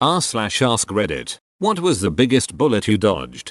r/ask Reddit. What was the biggest bullet you dodged?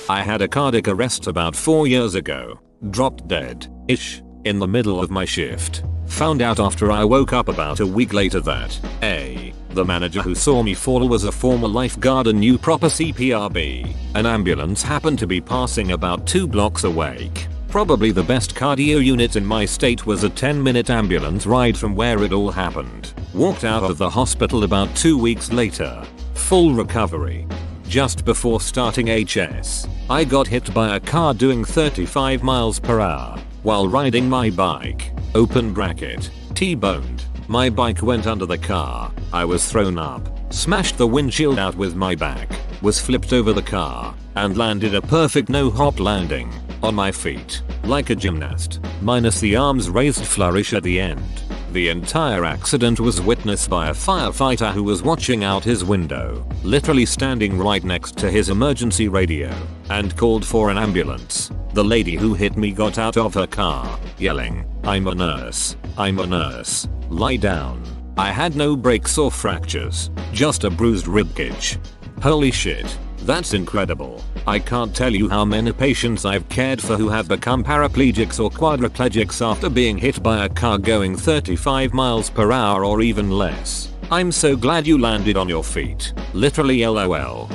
I had a cardiac arrest about 4 years ago. Dropped dead-ish in the middle of my shift. Found out after I woke up about a week later that A. The manager who saw me fall was a former lifeguard and knew proper CPR. B. An ambulance happened to be passing about 2 blocks away. Probably the best cardio unit in my state was a 10-minute ambulance ride from where it all happened. Walked out of the hospital about 2 weeks later. Full recovery. Just before starting HS, I got hit by a car doing 35 miles per hour while riding my bike. Open bracket. T-boned. My bike went under the car. I was thrown up. Smashed the windshield out with my back. Was flipped over the car and landed a perfect no-hop landing on my feet like a gymnast, minus the arms raised flourish at the end. The entire accident was witnessed by a firefighter who was watching out his window, literally standing right next to his emergency radio, and called for an ambulance. The lady who hit me got out of her car, yelling, "I'm a nurse. I'm a nurse. Lie down." I had no breaks or fractures, just a bruised ribcage. Holy shit. That's incredible. I can't tell you how many patients I've cared for who have become paraplegics or quadriplegics after being hit by a car going 35 miles per hour or even less. I'm so glad you landed on your feet. Literally LOL.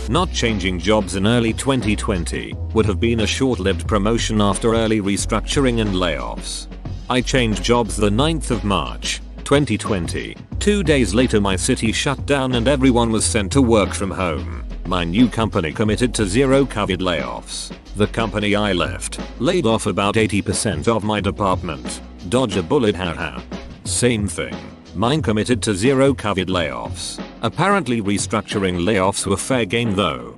Not changing jobs in early 2020 would have been a short-lived promotion after early restructuring and layoffs. I changed jobs the 9th of March, 2020. 2 days later my city shut down and everyone was sent to work from home. My new company committed to zero COVID layoffs. The company I left laid off about 80% of my department. Dodge a bullet, haha. Same thing. Mine committed to zero COVID layoffs. Apparently restructuring layoffs were fair game though.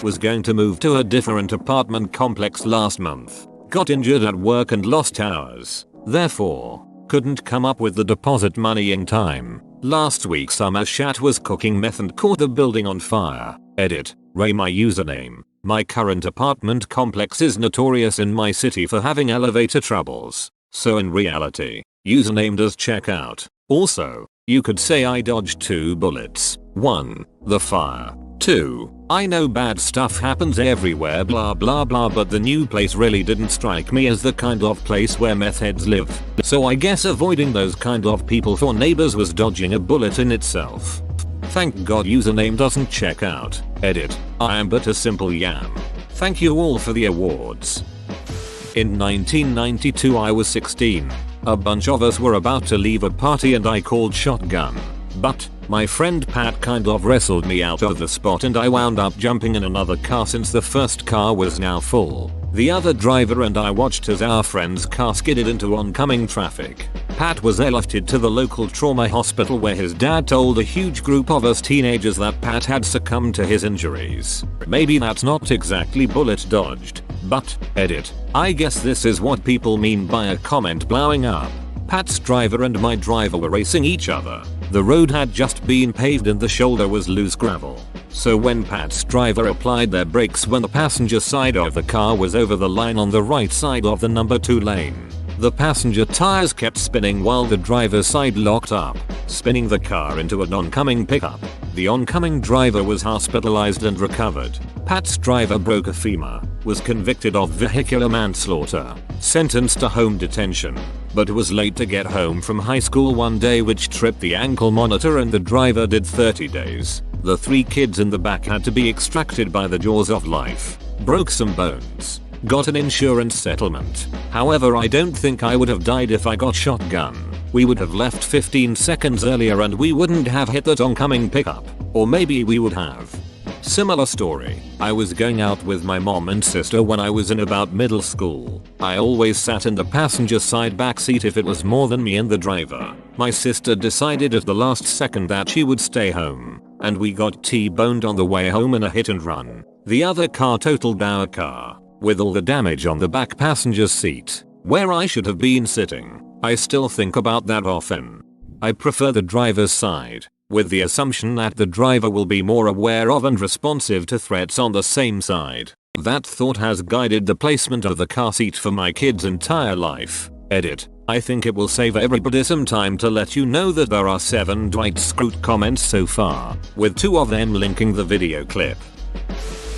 Was going to move to a different apartment complex last month. Got injured at work and lost hours. Therefore, couldn't come up with the deposit money in time. Last week Summer Shat was cooking meth and caught the building on fire. Edit. Ray my username. My current apartment complex is notorious in my city for having elevator troubles. So in reality, username does check out. Also, you could say I dodged 2 bullets. 1. The fire. 2. I know bad stuff happens everywhere blah blah blah, but the new place really didn't strike me as the kind of place where meth heads live. So I guess avoiding those kind of people for neighbors was dodging a bullet in itself. Thank God username doesn't check out. Edit. I am but a simple yam. Thank you all for the awards. In 1992 I was 16. A bunch of us were about to leave a party and I called shotgun. But my friend Pat kind of wrestled me out of the spot and I wound up jumping in another car since the first car was now full. The other driver and I watched as our friend's car skidded into oncoming traffic. Pat was airlifted to the local trauma hospital where his dad told a huge group of us teenagers that Pat had succumbed to his injuries. Maybe that's not exactly bullet dodged, but, edit, I guess this is what people mean by a comment blowing up. Pat's driver and my driver were racing each other. The road had just been paved and the shoulder was loose gravel. So when Pat's driver applied their brakes when the passenger side of the car was over the line on the right side of the number 2 lane, the passenger tires kept spinning while the driver's side locked up, spinning the car into an oncoming pickup. The oncoming driver was hospitalized and recovered. Pat's driver broke a femur, was convicted of vehicular manslaughter, sentenced to home detention, but was late to get home from high school one day which tripped the ankle monitor and the driver did 30 days. The 3 kids in the back had to be extracted by the jaws of life. Broke some bones. Got an insurance settlement. However, I don't think I would have died if I got shotgun. We would have left 15 seconds earlier and we wouldn't have hit that oncoming pickup. Or maybe we would have. Similar story. I was going out with my mom and sister when I was in about middle school. I always sat in the passenger side backseat if it was more than me and the driver. My sister decided at the last second that she would stay home, and we got T-boned on the way home in a hit and run. The other car totaled our car, with all the damage on the back passenger seat, where I should have been sitting. I still think about that often. I prefer the driver's side, with the assumption that the driver will be more aware of and responsive to threats on the same side. That thought has guided the placement of the car seat for my kid's entire life. Edit. I think it will save everybody some time to let you know that there are 7 Dwight Schrute comments so far, with 2 of them linking the video clip.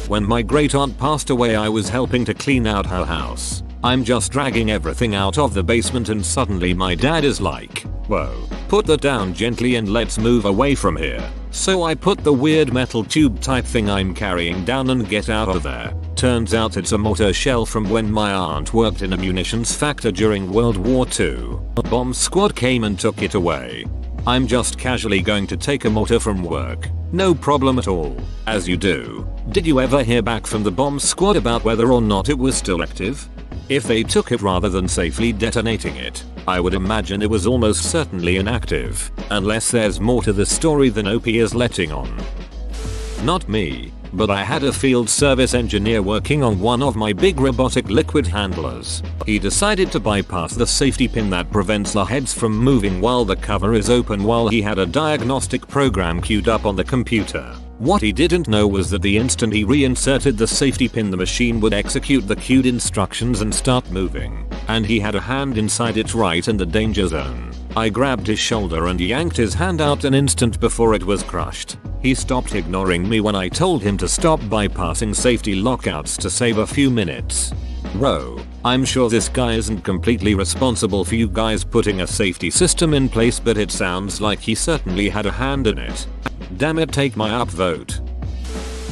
When my great aunt passed away, I was helping to clean out her house. I'm just dragging everything out of the basement and suddenly my dad is like, "Whoa, put that down gently and let's move away from here." So I put the weird metal tube type thing I'm carrying down and get out of there. Turns out it's a mortar shell from when my aunt worked in a munitions factory during World War II. A bomb squad came and took it away. I'm just casually going to take a mortar from work. No problem at all, as you do. Did you ever hear back from the bomb squad about whether or not it was still active? If they took it rather than safely detonating it, I would imagine it was almost certainly inactive, unless there's more to the story than OP is letting on. Not me, but I had a field service engineer working on one of my big robotic liquid handlers. He decided to bypass the safety pin that prevents the heads from moving while the cover is open while he had a diagnostic program queued up on the computer. What he didn't know was that the instant he reinserted the safety pin, the machine would execute the queued instructions and start moving. And he had a hand inside it right in the danger zone. I grabbed his shoulder and yanked his hand out an instant before it was crushed. He stopped ignoring me when I told him to stop bypassing safety lockouts to save a few minutes. Bro, I'm sure this guy isn't completely responsible for you guys putting a safety system in place, but it sounds like he certainly had a hand in it. Damn it, take my upvote.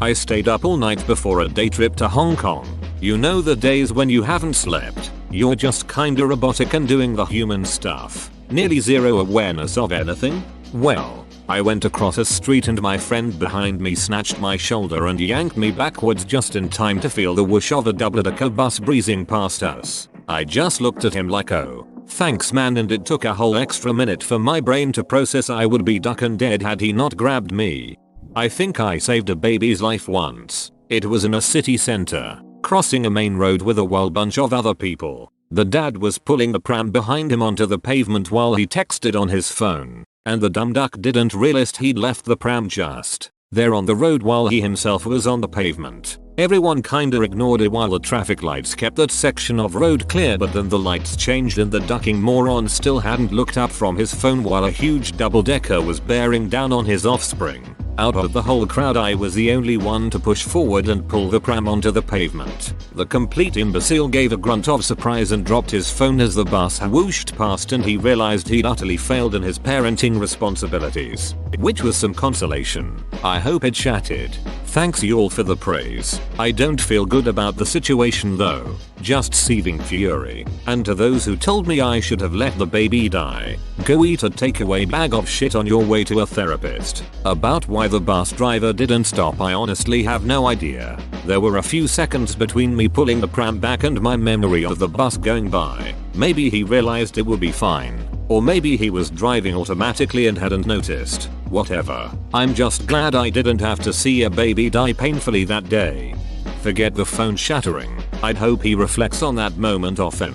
I stayed up all night before a day trip to Hong Kong. You know the days when you haven't slept, you're just kinda robotic and doing the human stuff. Nearly zero awareness of anything? Well, I went across a street and my friend behind me snatched my shoulder and yanked me backwards just in time to feel the whoosh of a double-decker bus breezing past us. I just looked at him like, oh, thanks man, and it took a whole extra minute for my brain to process I would be duck and dead had he not grabbed me. I think I saved a baby's life once. It was in a city center, crossing a main road with a whole bunch of other people. The dad was pulling the pram behind him onto the pavement while he texted on his phone, and the dumb duck didn't realize he'd left the pram just there on the road while he himself was on the pavement. Everyone kinda ignored it while the traffic lights kept that section of road clear, but then the lights changed and the ducking moron still hadn't looked up from his phone while a huge double-decker was bearing down on his offspring. Out of the whole crowd, I was the only one to push forward and pull the pram onto the pavement. The complete imbecile gave a grunt of surprise and dropped his phone as the bus whooshed past and he realized he'd utterly failed in his parenting responsibilities. Which was some consolation. I hope it chatted. Thanks you all for the praise. I don't feel good about the situation though. Just seething fury. And to those who told me I should have let the baby die, go eat a takeaway bag of shit on your way to a therapist. About why the bus driver didn't stop, I honestly have no idea. There were a few seconds between me pulling the pram back and my memory of the bus going by. Maybe he realized it would be fine. Or maybe he was driving automatically and hadn't noticed. Whatever. I'm just glad I didn't have to see a baby die painfully that day. Forget the phone shattering. I'd hope he reflects on that moment often.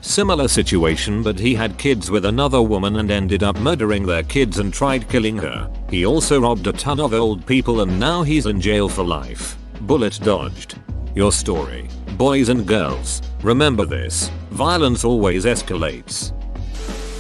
Similar situation, but he had kids with another woman and ended up murdering their kids and tried killing her. He also robbed a ton of old people and now he's in jail for life. Bullet dodged. Your story. Boys and girls, remember this. Violence always escalates.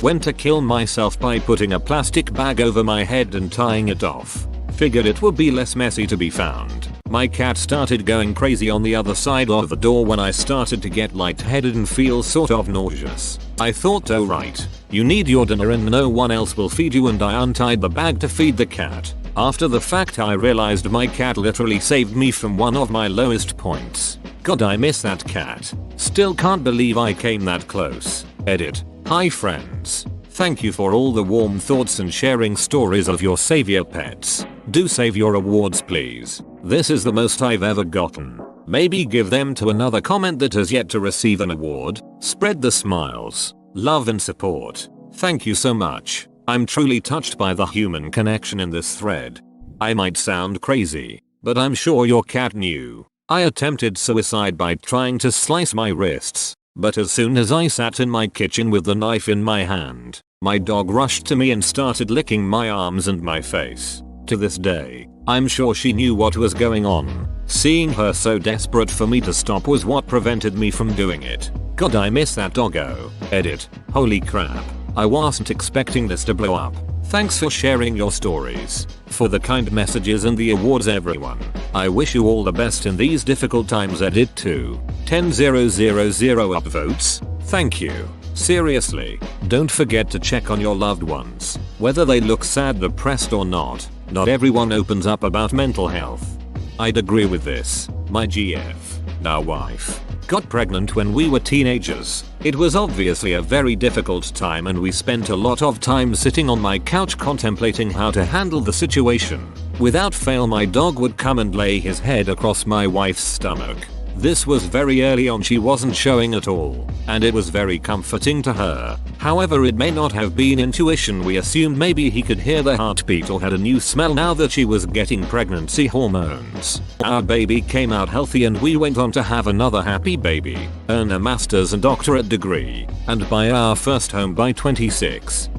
Went to kill myself by putting a plastic bag over my head and tying it off. Figured it would be less messy to be found. My cat started going crazy on the other side of the door when I started to get lightheaded and feel sort of nauseous. I thought, oh right, you need your dinner and no one else will feed you, and I untied the bag to feed the cat. After the fact I realized my cat literally saved me from one of my lowest points. God, I miss that cat. Still can't believe I came that close. Edit. Hi friends. Thank you for all the warm thoughts and sharing stories of your savior pets. Do save your awards please. This is the most I've ever gotten. Maybe give them to another comment that has yet to receive an award. Spread the smiles, love and support. Thank you so much. I'm truly touched by the human connection in this thread. I might sound crazy, but I'm sure your cat knew. I attempted suicide by trying to slice my wrists. But as soon as I sat in my kitchen with the knife in my hand, my dog rushed to me and started licking my arms and my face. To this day, I'm sure she knew what was going on. Seeing her so desperate for me to stop was what prevented me from doing it. God, I miss that doggo. Edit. Holy crap. I wasn't expecting this to blow up. Thanks for sharing your stories. For the kind messages and the awards, everyone. I wish you all the best in these difficult times. Edit 2. 10,000 upvotes. Thank you. Seriously, don't forget to check on your loved ones. Whether they look sad, depressed or not, not everyone opens up about mental health. I'd agree with this. My GF, now wife, got pregnant when we were teenagers. It was obviously a very difficult time and we spent a lot of time sitting on my couch contemplating how to handle the situation. Without fail, my dog would come and lay his head across my wife's stomach. This was very early on, she wasn't showing at all, and it was very comforting to her. However, it may not have been intuition. We assumed maybe he could hear the heartbeat or had a new smell now that she was getting pregnancy hormones. Our baby came out healthy and we went on to have another happy baby, earn a master's and doctorate degree, and buy our first home by 26.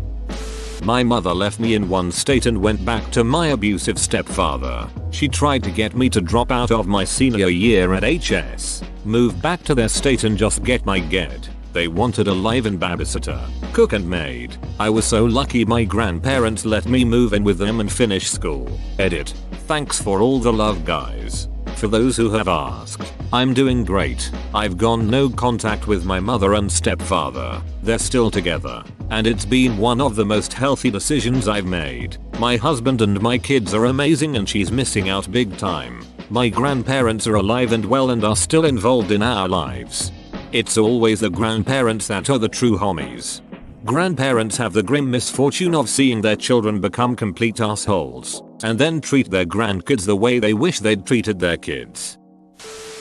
My mother left me in one state and went back to my abusive stepfather. She tried to get me to drop out of my senior year at HS, move back to their state and just get my get. They wanted a live-in babysitter, cook and maid. I was so lucky my grandparents let me move in with them and finish school. Edit. Thanks for all the love, guys. For those who have asked, I'm doing great. I've gone no contact with my mother and stepfather. They're still together, and it's been one of the most healthy decisions I've made. My husband and my kids are amazing and she's missing out big time. My grandparents are alive and well and are still involved in our lives. It's always the grandparents that are the true homies. Grandparents have the grim misfortune of seeing their children become complete assholes, and then treat their grandkids the way they wish they'd treated their kids.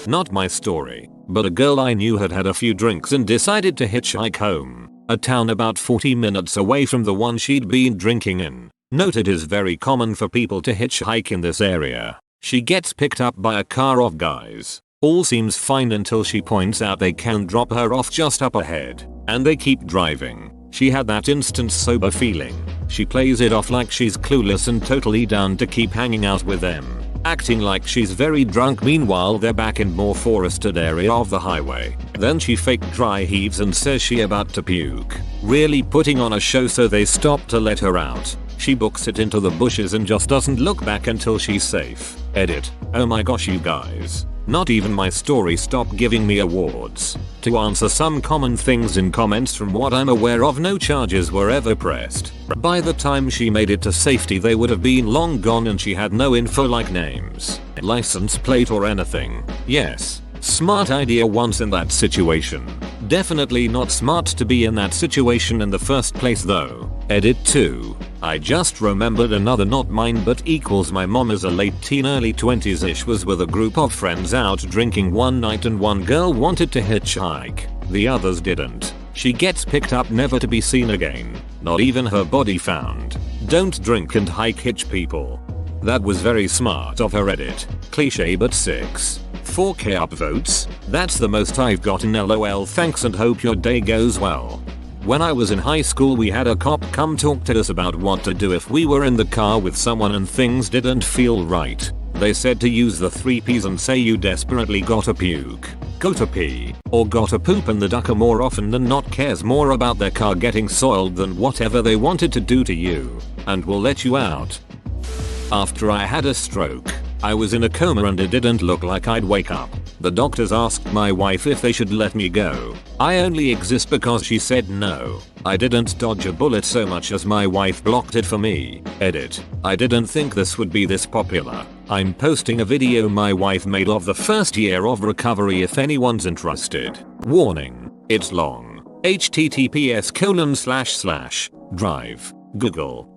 Not my story, but a girl I knew had had a few drinks and decided to hitchhike home, a town about 40 minutes away from the one she'd been drinking in. Note it is very common for people to hitchhike in this area. She gets picked up by a car of guys. All seems fine until she points out they can drop her off just up ahead, and they keep driving. She had that instant sober feeling. She plays it off like she's clueless and totally down to keep hanging out with them, acting like she's very drunk. Meanwhile, they're back in more forested area of the highway. Then she fake dry heaves and says she about to puke, really putting on a show, so they stop to let her out. She books it into the bushes and just doesn't look back until she's safe. Edit. Oh my gosh, you guys. Not even my story stopped giving me awards. To answer some common things in comments, from what I'm aware of, no charges were ever pressed. By the time she made it to safety, they would have been long gone and she had no info like names, license plate or anything. Yes, smart idea once in that situation. Definitely not smart to be in that situation in the first place though. Edit 2. I just remembered another, not mine but equals my mom, as a late teen early 20s ish, was with a group of friends out drinking one night and one girl wanted to hitchhike. The others didn't. She gets picked up, never to be seen again. Not even her body found. Don't drink and hike, hitch people. That was very smart of her. Edit. Cliche but 6. 4k upvotes. That's the most I've gotten. LOL. Thanks and hope your day goes well. When I was in high school, we had a cop come talk to us about what to do if we were in the car with someone and things didn't feel right. They said to use the 3 P's and say you desperately gotta puke, gotta pee, or gotta poop, and the ducker more often than not cares more about their car getting soiled than whatever they wanted to do to you, and will let you out. After I had a stroke, I was in a coma and it didn't look like I'd wake up. The doctors asked my wife if they should let me go. I only exist because she said no. I didn't dodge a bullet so much as my wife blocked it for me. Edit. I didn't think this would be this popular. I'm posting a video my wife made of the first year of recovery if anyone's interested. Warning. It's long. https:// Google.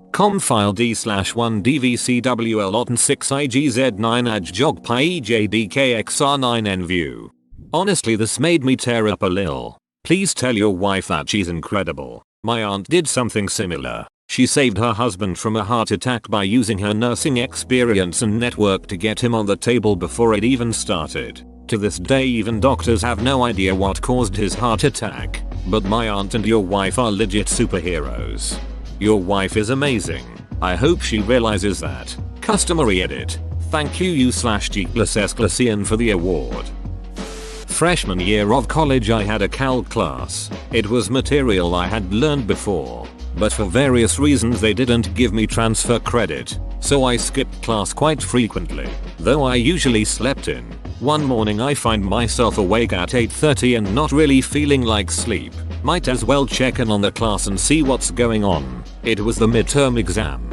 File d/1dvcwlot6igz9ajjogpiejdkxr9nview. Honestly, this made me tear up a lil. Please tell your wife that she's incredible. My aunt did something similar. She saved her husband from a heart attack by using her nursing experience and network to get him on the table before it even started. To this day, even doctors have no idea what caused his heart attack. But my aunt and your wife are legit superheroes. Your wife is amazing. I hope she realizes that. Customary edit. Thank you U/G+S for the award. Freshman year of college I had a calc class. It was material I had learned before, but for various reasons they didn't give me transfer credit, so I skipped class quite frequently, though I usually slept in. One morning I find myself awake at 8:30 and not really feeling like sleep. Might as well check in on the class and see what's going on. It was the midterm exam.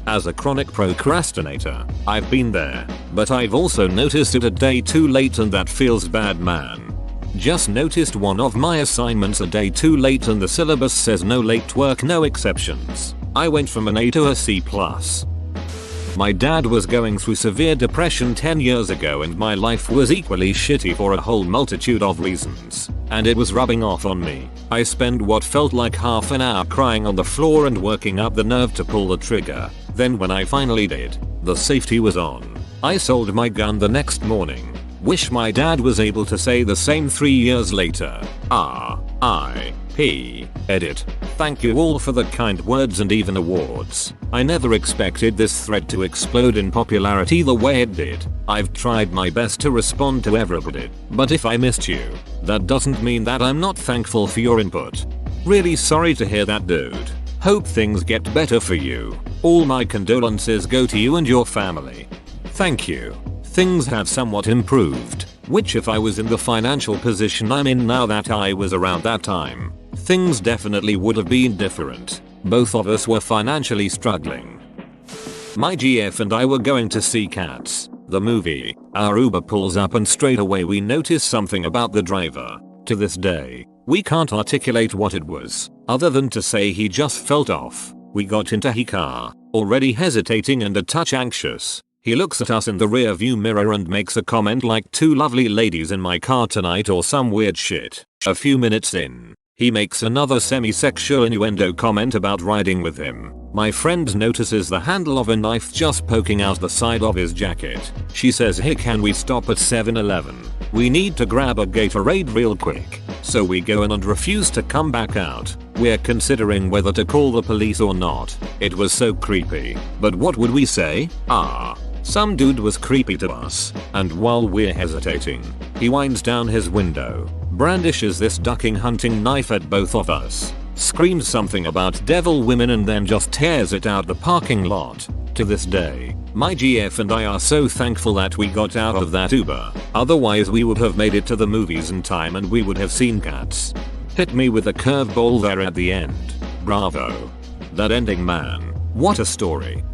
As a chronic procrastinator, I've been there, but I've also noticed it a day too late and that feels bad, man. Just noticed one of my assignments a day too late and the syllabus says no late work, no exceptions. I went from an A to a C+. My dad was going through severe depression 10 years ago and my life was equally shitty for a whole multitude of reasons, and it was rubbing off on me. I spent what felt like half an hour crying on the floor and working up the nerve to pull the trigger. Then when I finally did, the safety was on. I sold my gun the next morning. Wish my dad was able to say the same 3 years later. R.I.P. Edit. Thank you all for the kind words and even awards. I never expected this thread to explode in popularity the way it did. I've tried my best to respond to everybody, but if I missed you, that doesn't mean that I'm not thankful for your input. Really sorry to hear that, dude. Hope things get better for you. All my condolences go to you and your family. Thank you. Things have somewhat improved, which if I was in the financial position I'm in now that I was around that time, things definitely would have been different. Both of us were financially struggling. My GF and I were going to see Cats, the movie. Our Uber pulls up and straight away we notice something about the driver. To this day, we can't articulate what it was, other than to say he just felt off. We got into his car, already hesitating and a touch anxious. He looks at us in the rear view mirror and makes a comment like "two lovely ladies in my car tonight" or some weird shit. A few minutes in, he makes another semi-sexual innuendo comment about riding with him. My friend notices the handle of a knife just poking out the side of his jacket. She says, "Hey, can we stop at 7-Eleven? We need to grab a Gatorade real quick." So we go in and refuse to come back out. We're considering whether to call the police or not. It was so creepy. But what would we say? Some dude was creepy to us, and while we're hesitating, he winds down his window, brandishes this ducking hunting knife at both of us, screams something about devil women and then just tears it out the parking lot. To this day, my GF and I are so thankful that we got out of that Uber, otherwise we would have made it to the movies in time and we would have seen Cats. Hit me with a curveball there at the end. Bravo. That ending, man. What a story.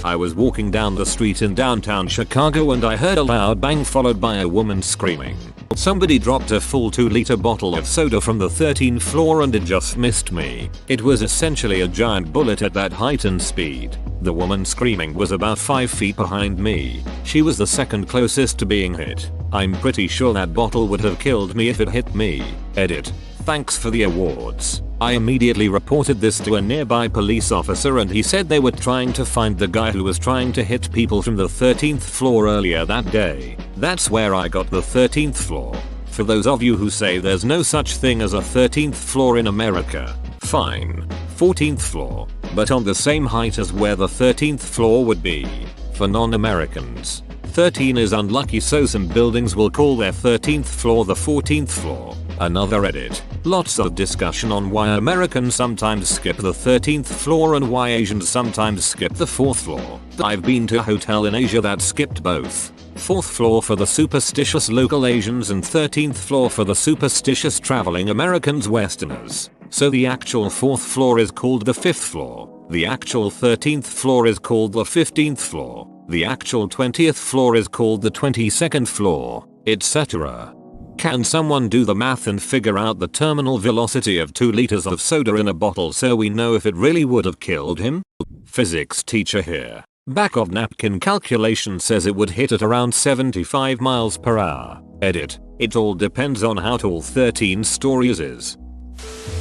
I was walking down the street in downtown Chicago and I heard a loud bang followed by a woman screaming. Somebody dropped a full 2-liter bottle of soda from the 13th floor and it just missed me. It was essentially a giant bullet at that heightened speed. The woman screaming was about 5 feet behind me. She was the second closest to being hit. I'm pretty sure that bottle would have killed me if it hit me. Edit. Thanks for the awards. I immediately reported this to a nearby police officer and he said they were trying to find the guy who was trying to hit people from the 13th floor earlier that day. That's where I got the 13th floor. For those of you who say there's no such thing as a 13th floor in America, fine. 14th floor, but on the same height as where the 13th floor would be. For non-Americans, 13 is unlucky, so some buildings will call their 13th floor the 14th floor. Another edit. Lots of discussion on why Americans sometimes skip the 13th floor and why Asians sometimes skip the 4th floor. I've been to a hotel in Asia that skipped both. 4th floor for the superstitious local Asians and 13th floor for the superstitious traveling Americans Westerners. So the actual 4th floor is called the 5th floor. The actual 13th floor is called the 15th floor. The actual 20th floor is called the 22nd floor, etc. Can someone do the math and figure out the terminal velocity of 2 liters of soda in a bottle so we know if it really would have killed him? Physics teacher here. Back of napkin calculation says it would hit at around 75 miles per hour. Edit. It all depends on how tall 13 stories is.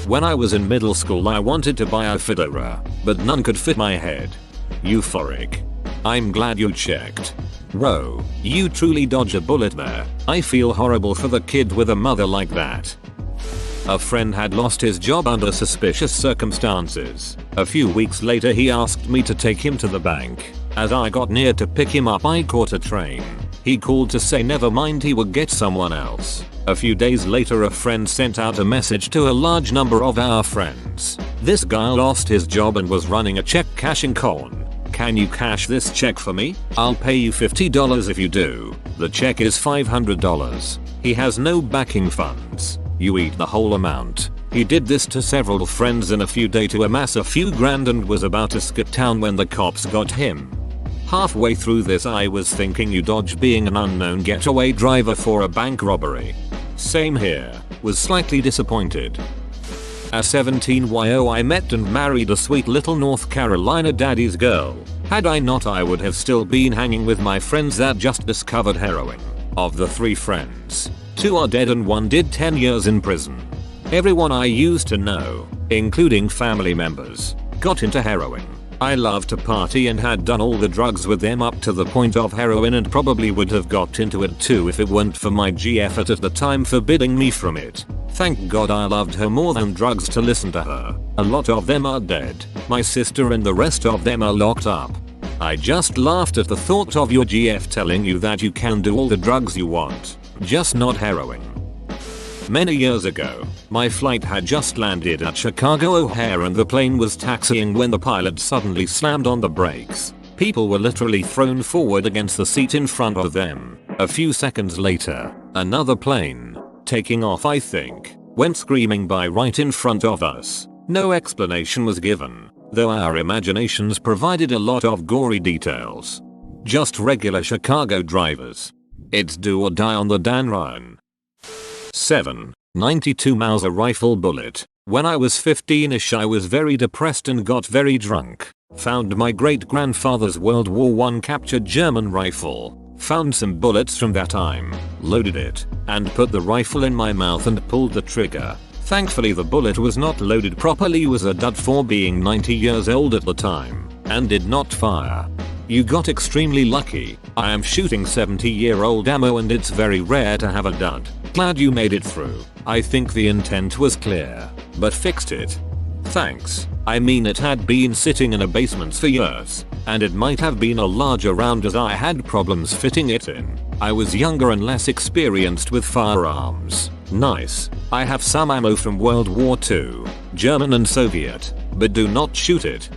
When I was in middle school I wanted to buy a fedora, but none could fit my head. Euphoric. I'm glad you checked. Bro, you truly dodged a bullet there. I feel horrible for the kid with a mother like that. A friend had lost his job under suspicious circumstances. A few weeks later he asked me to take him to the bank. As I got near to pick him up I caught a train. He called to say never mind, he would get someone else. A few days later a friend sent out a message to a large number of our friends. This guy lost his job and was running a check cashing con. Can you cash this check for me? I'll pay you $50 if you do. The check is $500. He has no backing funds. You eat the whole amount. He did this to several friends in a few days to amass a few grand and was about to skip town when the cops got him. Halfway through this I was thinking you dodged being an unknown getaway driver for a bank robbery. Same here. Was slightly disappointed. At 17 I met and married a sweet little North Carolina daddy's girl. Had I not I would have still been hanging with my friends that just discovered heroin. Of the 3 friends, 2 are dead and 1 did 10 years in prison. Everyone I used to know, including family members, got into heroin. I loved to party and had done all the drugs with them up to the point of heroin and probably would have got into it too if it weren't for my GF at the time forbidding me from it. Thank God I loved her more than drugs to listen to her. A lot of them are dead. My sister and the rest of them are locked up. I just laughed at the thought of your GF telling you that you can do all the drugs you want, just not heroin. Many years ago, my flight had just landed at Chicago O'Hare and the plane was taxiing when the pilot suddenly slammed on the brakes. People were literally thrown forward against the seat in front of them. A few seconds later, another plane, taking off I think, went screaming by right in front of us. No explanation was given, though our imaginations provided a lot of gory details. Just regular Chicago drivers. It's do or die on the Dan Ryan. 7. 92 Mauser rifle bullet. When I was 15ish I was very depressed and got very drunk. Found my great grandfather's World War I captured German rifle. Found some bullets from that time. Loaded it. And put the rifle in my mouth and pulled the trigger. Thankfully the bullet was not loaded properly, was a dud for being 90 years old at the time. And did not fire. You got extremely lucky. I am shooting 70-year-old ammo and it's very rare to have a dud. Glad you made it through. I think the intent was clear, but fixed it. Thanks. I mean it had been sitting in a basement for years, and it might have been a larger round as I had problems fitting it in. I was younger and less experienced with firearms. Nice. I have some ammo from World War II, German and Soviet, but do not shoot it.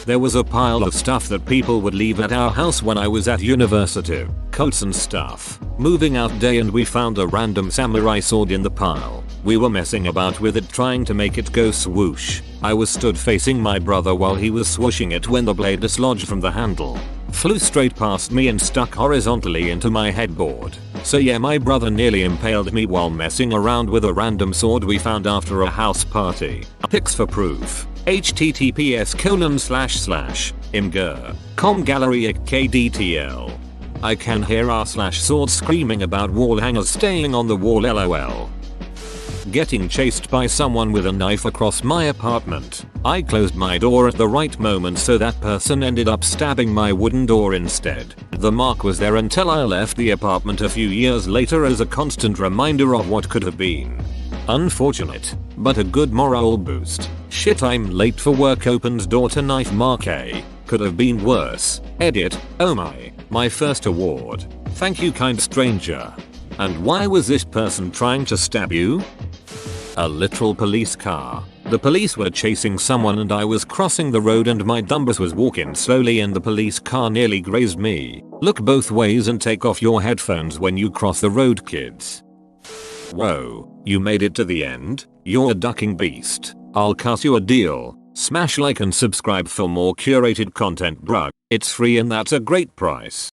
There was a pile of stuff that people would leave at our house when I was at university. Coats and stuff. Moving out day and we found a random samurai sword in the pile. We were messing about with it trying to make it go swoosh. I was stood facing my brother while he was swooshing it when the blade dislodged from the handle. Flew straight past me and stuck horizontally into my headboard. So yeah, my brother nearly impaled me while messing around with a random sword we found after a house party. Pics for proof. https://imgur.com gallery at kdtl. I can hear r/sword screaming about wall hangers staying on the wall lol. Getting chased by someone with a knife across my apartment. I closed my door at the right moment so that person ended up stabbing my wooden door instead. The mark was there until I left the apartment a few years later as a constant reminder of what could have been. Unfortunate, but a good moral boost. Shit, I'm late for work, opens door to knife mark A. Could have been worse. Edit. Oh my first award. Thank you, kind stranger. And why was this person trying to stab you? A literal police car. The police were chasing someone and I was crossing the road and my dumbass was walking slowly and the police car nearly grazed me. Look both ways and take off your headphones when you cross the road, kids. Whoa, you made it to the end? You're a ducking beast. I'll cuss you a deal. Smash like and subscribe for more curated content, bruh. It's free and that's a great price.